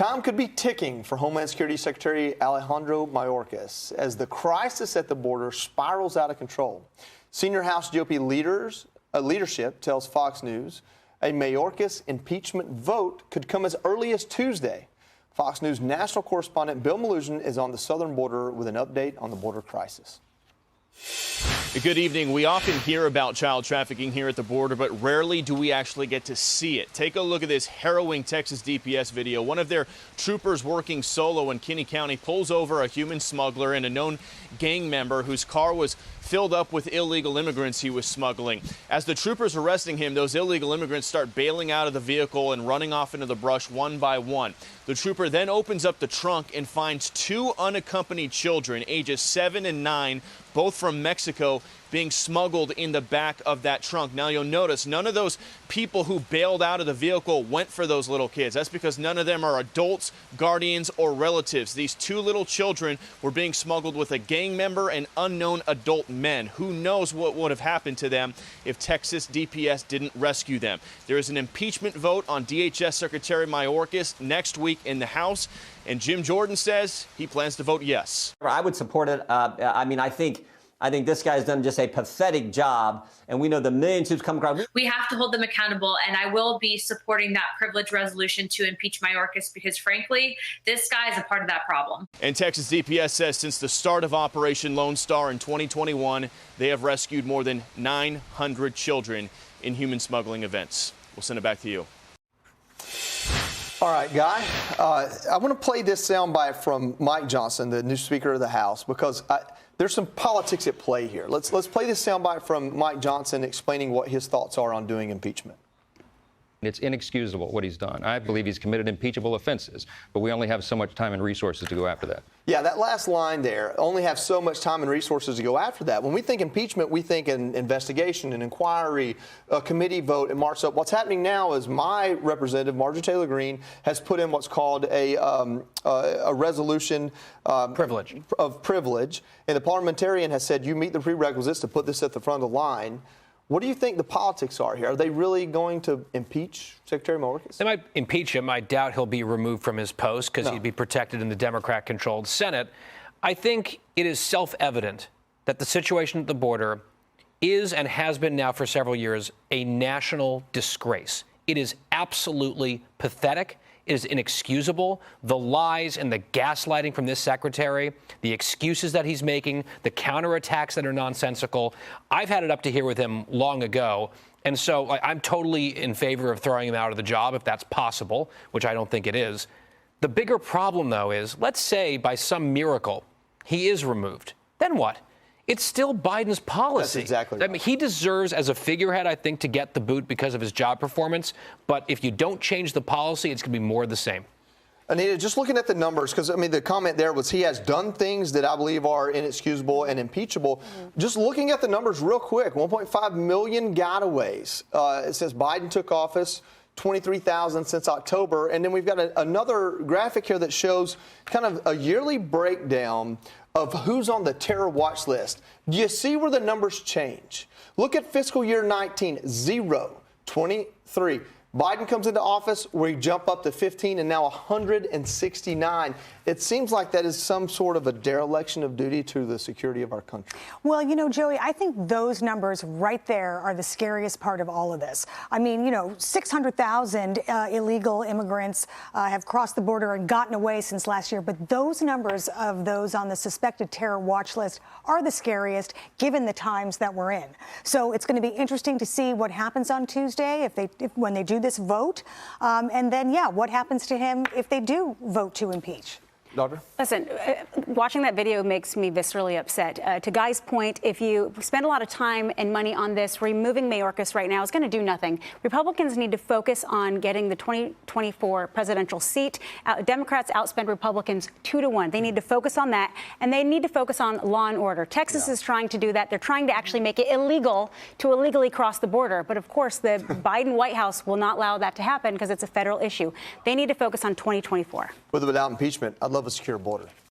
Time could be ticking for Homeland Security Secretary Alejandro Mayorkas as the crisis at the border spirals out of control. Senior House GOP leadership tells Fox News a Mayorkas impeachment vote could come as early as Tuesday. Fox News national correspondent Bill Maluzhin is on the southern border with an update on the border crisis. Good evening. We often hear about child trafficking here at the border, but rarely do we actually get to see it. Take a look at this harrowing Texas DPS video. One of their troopers working solo in Kinney County pulls over a human smuggler and a known gang member whose car was filled up with illegal immigrants he was smuggling. As the troopers arresting him, those illegal immigrants start bailing out of the vehicle and running off into the brush one by one. The trooper then opens up the trunk and finds two unaccompanied children, ages 7 and 9, both from Mexico, being smuggled in the back of that trunk. Now, you'll notice none of those people who bailed out of the vehicle went for those little kids. That's because none of them are adults, guardians, or relatives. These two little children were being smuggled with a gang member and unknown adult men. Who knows what would have happened to them if Texas DPS didn't rescue them. There is an impeachment vote on DHS Secretary Mayorkas next week in the House, and Jim Jordan says he plans to vote yes. I would support it. I think this guy's done just a pathetic job, and we know the millions who've come across. We have to hold them accountable, and I will be supporting that privilege resolution to impeach Mayorkas because, frankly, this guy is a part of that problem. And Texas DPS says since the start of Operation Lone Star in 2021, they have rescued more than 900 children in human smuggling events. We'll send it back to you. All right, Guy, I want to play this soundbite from Mike Johnson, the new Speaker of the House, because there's some politics at play here. Let's play this soundbite from Mike Johnson explaining what his thoughts are on doing impeachment. It's inexcusable what he's done. I believe he's committed impeachable offenses, but we only have so much time and resources to go after that. Yeah, that last line there, only have so much time and resources to go after that. When we think impeachment, we think an investigation, an inquiry, a committee vote, and march up. What's happening now is my representative, Marjorie Taylor Greene, has put in what's called a resolution of privilege, and the parliamentarian has said you meet the prerequisites to put this at the front of the line. What do you think the politics are here? Are they really going to impeach Secretary Mayorkas? They might impeach him. I doubt he'll be removed from his post because he'd be protected in the Democrat-controlled Senate. I think it is self-evident that the situation at the border is and has been now for several years a national disgrace. It is absolutely pathetic. It is inexcusable. The lies and the gaslighting from this secretary, the excuses that he's making, the counterattacks that are nonsensical. I've had it up to here with him long ago. And so I'm totally in favor of throwing him out of the job if that's possible, which I don't think it is. The bigger problem, though, is let's say by some miracle he is removed. Then what? It's still Biden's policy. That's exactly right. I mean, he deserves, as a figurehead, I think, to get the boot because of his job performance. But if you don't change the policy, it's going to be more of the same. Anita, just looking at the numbers, because, I mean, the comment there was he has done things that I believe are inexcusable and impeachable. Just looking at the numbers real quick, 1.5 million gotaways. It says Biden took office, 23,000 since October. And then we've got another graphic here that shows kind of a yearly breakdown of who's on the terror watch list. Do you see where the numbers change? Look at fiscal year 19, 0, 23. Biden comes into office where he jump up to 15 and now 169. It seems like that is some sort of a dereliction of duty to the security of our country. Well, you know, Joey, I think those numbers right there are the scariest part of all of this. I mean, you know, 600,000 illegal immigrants have crossed the border and gotten away since last year. But those numbers of those on the suspected terror watch list are the scariest given the times that we're in. So it's going to be interesting to see what happens on Tuesday when they do this vote. And then, yeah, what happens to him if they do vote to impeach? Doctor? Listen, watching that video makes me viscerally upset. To Guy's point, if you spend a lot of time and money on this, removing Mayorkas right now is going to do nothing. Republicans need to focus on getting the 2024 presidential seat. Democrats outspend Republicans 2-1. They need to focus on that, and they need to focus on law and order. Texas is trying to do that. They're trying to actually make it illegal to illegally cross the border. But, of course, the Biden White House will not allow that to happen because it's a federal issue. They need to focus on 2024. With or without impeachment, I'd love a secure border.